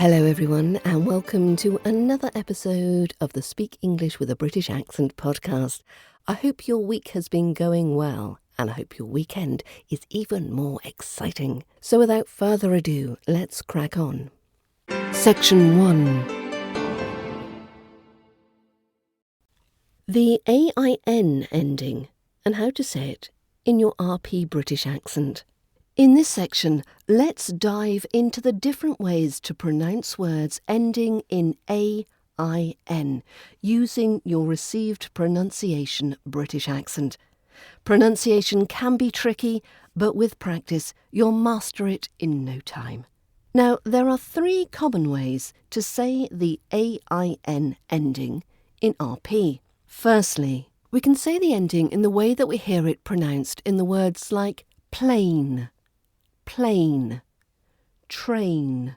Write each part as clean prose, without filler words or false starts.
Hello everyone, and welcome to another episode of the Speak English with a British Accent podcast. I hope your week has been going well, and I hope your weekend is even more exciting. So without further ado, let's crack on. Section 1. The AIN ending, and how to say it in your RP British accent. In this section, let's dive into the different ways to pronounce words ending in AIN using your received pronunciation British accent. Pronunciation can be tricky, but with practice, you'll master it in no time. Now, there are 3 common ways to say the AIN ending in RP. Firstly, we can say the ending in the way that we hear it pronounced in the words like plain, plane, train,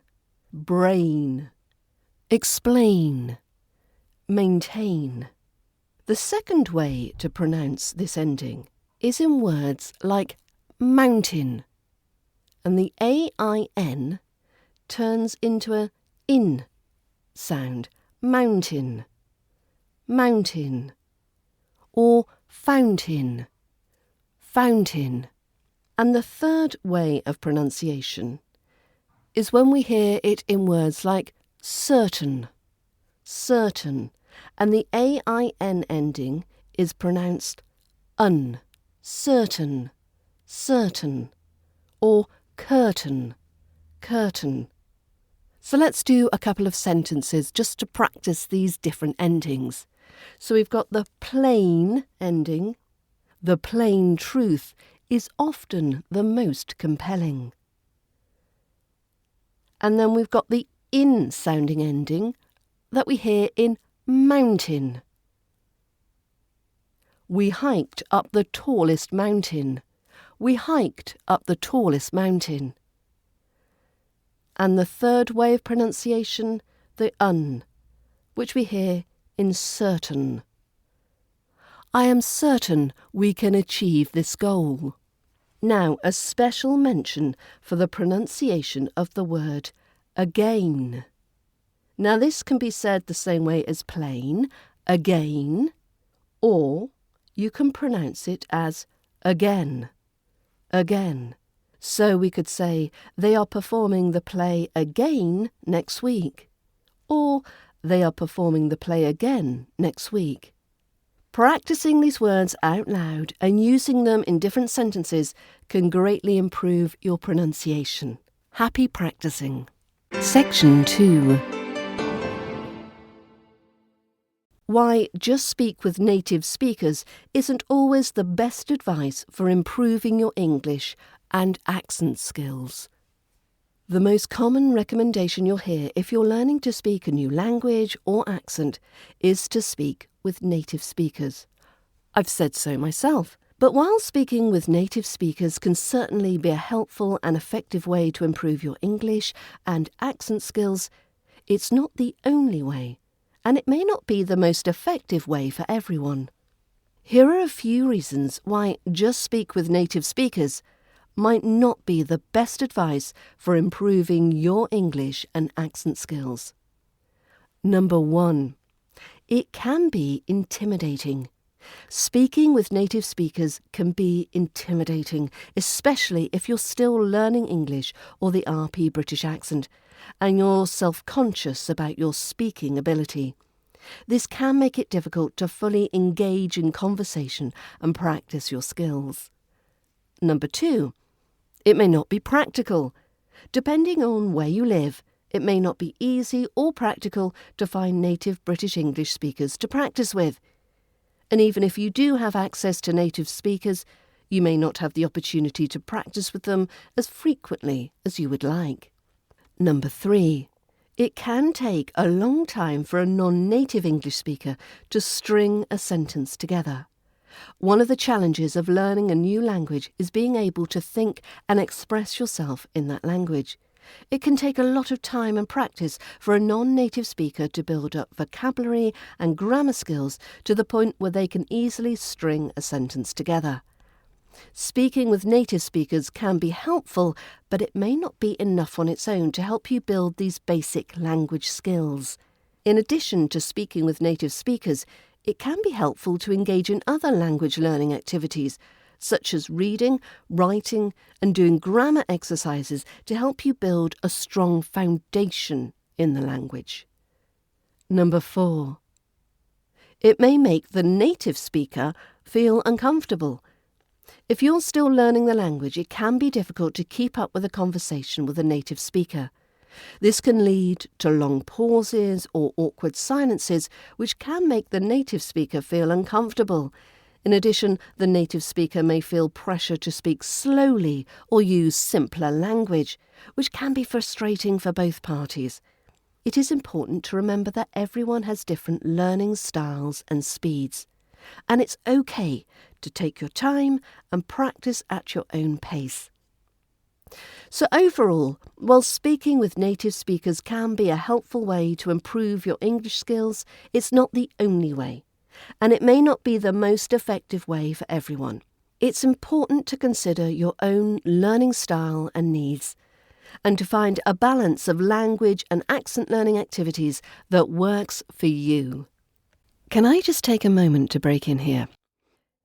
brain, explain, maintain. The second way to pronounce this ending is in words like mountain, and the AIN turns into a in sound, mountain, mountain, or fountain, fountain. And the third way of pronunciation is when we hear it in words like certain, certain, and the AIN ending is pronounced certain, certain, or curtain, curtain. So let's do a couple of sentences just to practice these different endings. So we've got the plain ending. The plain truth is often the most compelling. And then we've got the in sounding ending that we hear in mountain. We hiked up the tallest mountain. We hiked up the tallest mountain. And the third way of pronunciation, the which we hear in certain. I am certain we can achieve this goal. Now, a special mention for the pronunciation of the word again. Now, this can be said the same way as plain, again, or you can pronounce it as again, again. So we could say they are performing the play again next week, or they are performing the play again next week. Practicing these words out loud and using them in different sentences can greatly improve your pronunciation. Happy practicing. Section 2. Why just speak with native speakers isn't always the best advice for improving your English and accent skills. The most common recommendation you'll hear if you're learning to speak a new language or accent is to speak with native speakers. I've said so myself, but while speaking with native speakers can certainly be a helpful and effective way to improve your English and accent skills, it's not the only way, and it may not be the most effective way for everyone. Here are a few reasons why just speak with native speakers might not be the best advice for improving your English and accent skills. Number 1. It can be intimidating. Speaking with native speakers can be intimidating, especially if you're still learning English or the RP British accent, and you're self-conscious about your speaking ability. This can make it difficult to fully engage in conversation and practice your skills. Number 2. It may not be practical. Depending on where you live, it may not be easy or practical to find native British English speakers to practice with. And even if you do have access to native speakers, you may not have the opportunity to practice with them as frequently as you would like. Number 3. It can take a long time for a non-native English speaker to string a sentence together. One of the challenges of learning a new language is being able to think and express yourself in that language. It can take a lot of time and practice for a non-native speaker to build up vocabulary and grammar skills to the point where they can easily string a sentence together. Speaking with native speakers can be helpful, but it may not be enough on its own to help you build these basic language skills. In addition to speaking with native speakers, it can be helpful to engage in other language learning activities, such as reading, writing, and doing grammar exercises to help you build a strong foundation in the language. Number 4. It may make the native speaker feel uncomfortable. If you're still learning the language, it can be difficult to keep up with a conversation with a native speaker. This can lead to long pauses or awkward silences, which can make the native speaker feel uncomfortable. In addition, the native speaker may feel pressure to speak slowly or use simpler language, which can be frustrating for both parties. It is important to remember that everyone has different learning styles and speeds, and it's okay to take your time and practice at your own pace. So overall, while speaking with native speakers can be a helpful way to improve your English skills, it's not the only way, and it may not be the most effective way for everyone. It's important to consider your own learning style and needs, and to find a balance of language and accent learning activities that works for you. Can I just take a moment to break in here?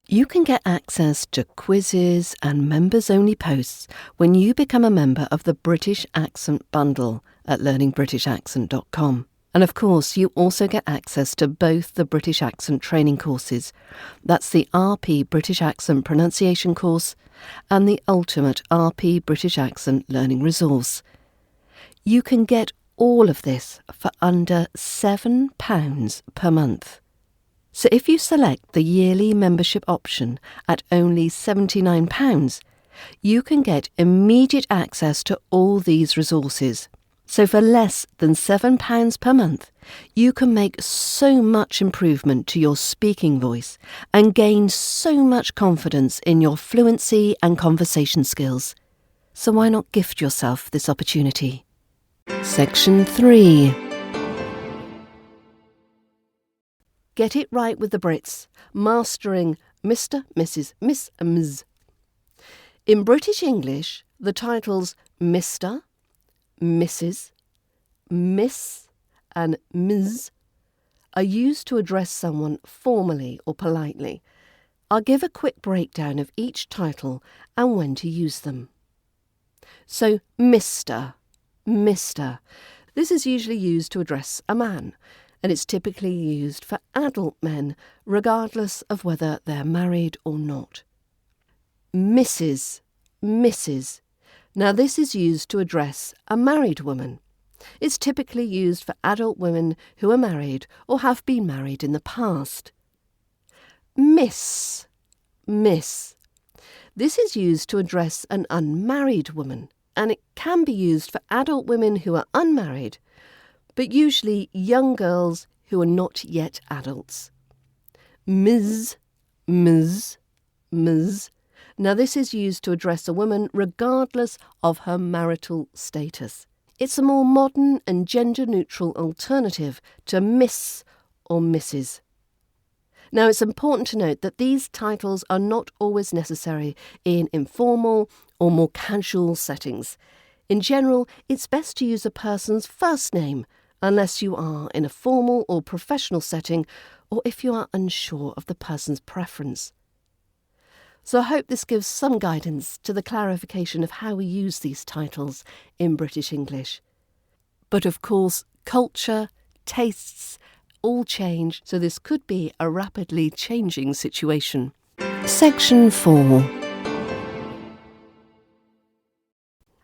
You can get access to quizzes and members-only posts when you become a member of the British Accent Bundle at learningbritishaccent.com. And of course, you also get access to both the British Accent training courses. That's the RP British Accent Pronunciation course and the Ultimate RP British Accent Learning Resource. You can get all of this for under £7 per month. So if you select the yearly membership option at only £79, you can get immediate access to all these resources. So for less than £7 per month, you can make so much improvement to your speaking voice and gain so much confidence in your fluency and conversation skills. So why not gift yourself this opportunity? Section 3. Get it right with the Brits, mastering Mr., Mrs., Miss and Ms. In British English, the titles Mr., Mrs., Miss and Ms. are used to address someone formally or politely. I'll give a quick breakdown of each title and when to use them. So, Mr. This is usually used to address a man, and it's typically used for adult men, regardless of whether they're married or not. Mrs. Now this is used to address a married woman. It's typically used for adult women who are married or have been married in the past. Miss. This is used to address an unmarried woman, and it can be used for adult women who are unmarried, but usually young girls who are not yet adults. Ms. Now this is used to address a woman regardless of her marital status. It's a more modern and gender-neutral alternative to Miss or Mrs. Now it's important to note that these titles are not always necessary in informal or more casual settings. In general, it's best to use a person's first name unless you are in a formal or professional setting or if you are unsure of the person's preference. So I hope this gives some guidance to the clarification of how we use these titles in British English. But of course, culture, tastes, all change, so this could be a rapidly changing situation. Section 4.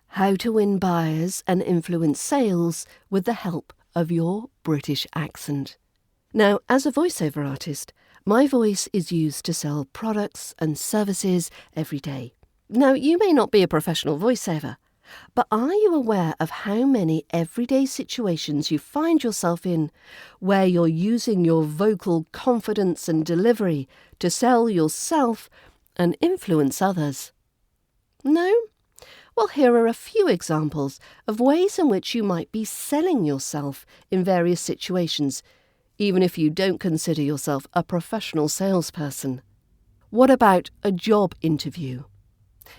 How to win buyers and influence sales with the help of your British accent. Now, as a voiceover artist, my voice is used to sell products and services every day. Now, you may not be a professional voiceover, but are you aware of how many everyday situations you find yourself in where you're using your vocal confidence and delivery to sell yourself and influence others? No? Well, here are a few examples of ways in which you might be selling yourself in various situations, even if you don't consider yourself a professional salesperson. What about a job interview?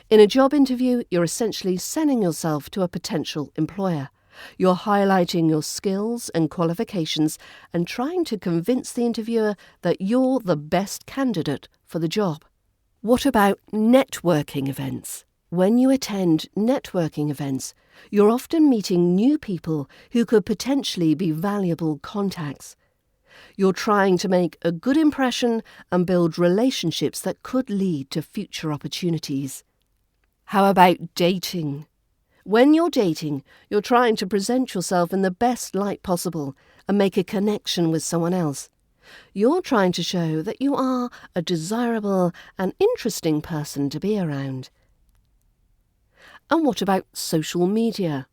In a job interview, you're essentially selling yourself to a potential employer. You're highlighting your skills and qualifications and trying to convince the interviewer that you're the best candidate for the job. What about networking events? When you attend networking events, you're often meeting new people who could potentially be valuable contacts. You're trying to make a good impression and build relationships that could lead to future opportunities. How about dating? When you're dating, you're trying to present yourself in the best light possible and make a connection with someone else. You're trying to show that you are a desirable and interesting person to be around. And what about social media?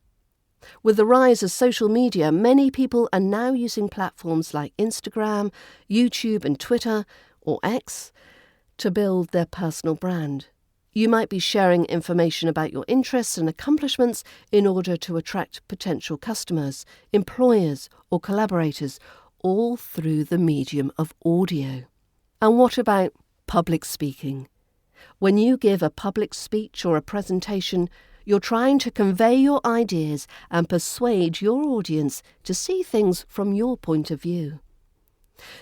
With the rise of social media, many people are now using platforms like Instagram, YouTube and Twitter, or X, to build their personal brand. You might be sharing information about your interests and accomplishments in order to attract potential customers, employers or collaborators, all through the medium of audio. And what about public speaking? When you give a public speech or a presentation, you're trying to convey your ideas and persuade your audience to see things from your point of view.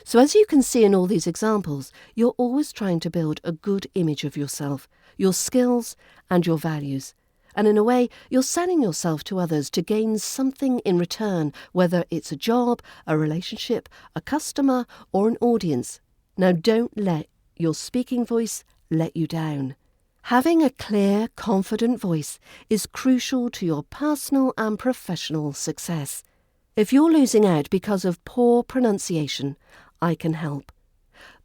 So as you can see in all these examples, you're always trying to build a good image of yourself, your skills and your values. And in a way, you're selling yourself to others to gain something in return, whether it's a job, a relationship, a customer or an audience. Now don't let your speaking voice let you down. Having a clear, confident voice is crucial to your personal and professional success. If you're losing out because of poor pronunciation, I can help.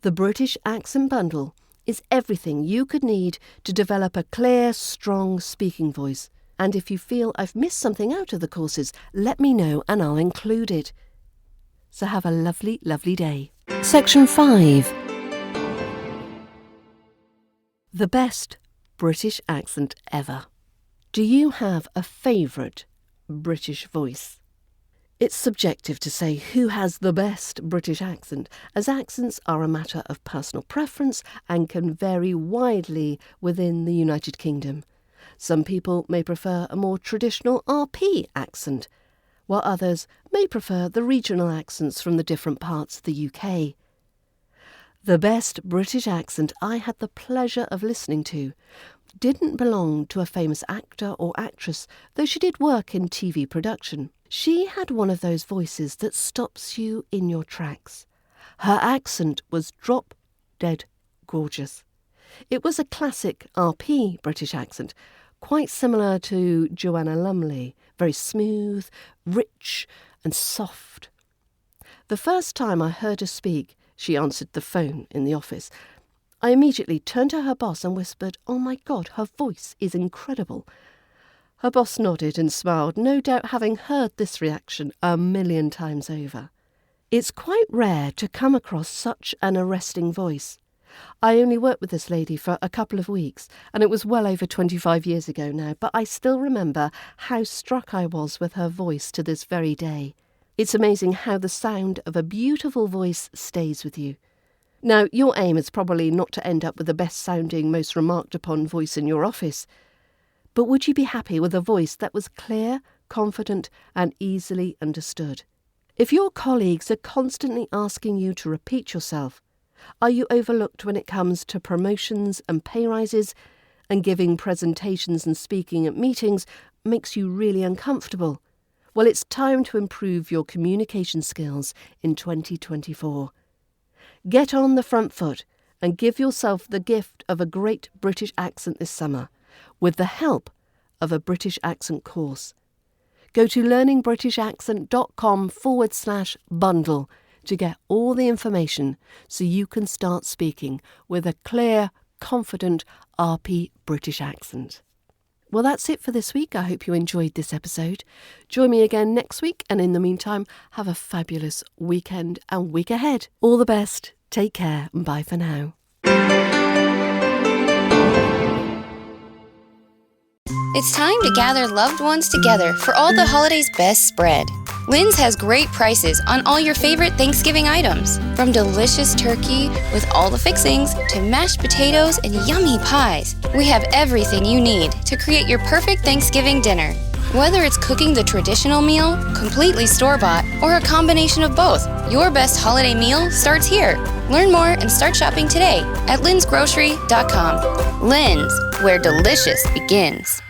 The British Accent Bundle is everything you could need to develop a clear, strong speaking voice. And if you feel I've missed something out of the courses, let me know and I'll include it. So have a lovely, lovely day. Section 5. The best British accent ever. Do you have a favourite British voice? It's subjective to say who has the best British accent, as accents are a matter of personal preference and can vary widely within the United Kingdom. Some people may prefer a more traditional RP accent, while others may prefer the regional accents from the different parts of the UK. The best British accent I had the pleasure of listening to didn't belong to a famous actor or actress, though she did work in TV production. She had one of those voices that stops you in your tracks. Her accent was drop-dead gorgeous. It was a classic RP British accent, quite similar to Joanna Lumley, very smooth, rich and soft. The first time I heard her speak, she answered the phone in the office. I immediately turned to her boss and whispered, "Oh my God, her voice is incredible." Her boss nodded and smiled, no doubt having heard this reaction 1,000,000 times over. It's quite rare to come across such an arresting voice. I only worked with this lady for a couple of weeks, and it was well over 25 years ago now, but I still remember how struck I was with her voice to this very day. It's amazing how the sound of a beautiful voice stays with you. Now, your aim is probably not to end up with the best-sounding, most remarked-upon voice in your office. But would you be happy with a voice that was clear, confident, and easily understood? If your colleagues are constantly asking you to repeat yourself, are you overlooked when it comes to promotions and pay rises, and giving presentations and speaking at meetings makes you really uncomfortable? Well, it's time to improve your communication skills in 2024. Get on the front foot and give yourself the gift of a great British accent this summer with the help of a British accent course. Go to learningbritishaccent.com/bundle to get all the information so you can start speaking with a clear, confident RP British accent. Well, that's it for this week. I hope you enjoyed this episode. Join me again next week, and in the meantime, have a fabulous weekend and week ahead. All the best. Take care and bye for now. It's time to gather loved ones together for all the holidays' best spread. Lynn's has great prices on all your favorite Thanksgiving items. From delicious turkey with all the fixings to mashed potatoes and yummy pies. We have everything you need to create your perfect Thanksgiving dinner. Whether it's cooking the traditional meal, completely store-bought, or a combination of both, your best holiday meal starts here. Learn more and start shopping today at lynsgrocery.com. Lynn's, where delicious begins.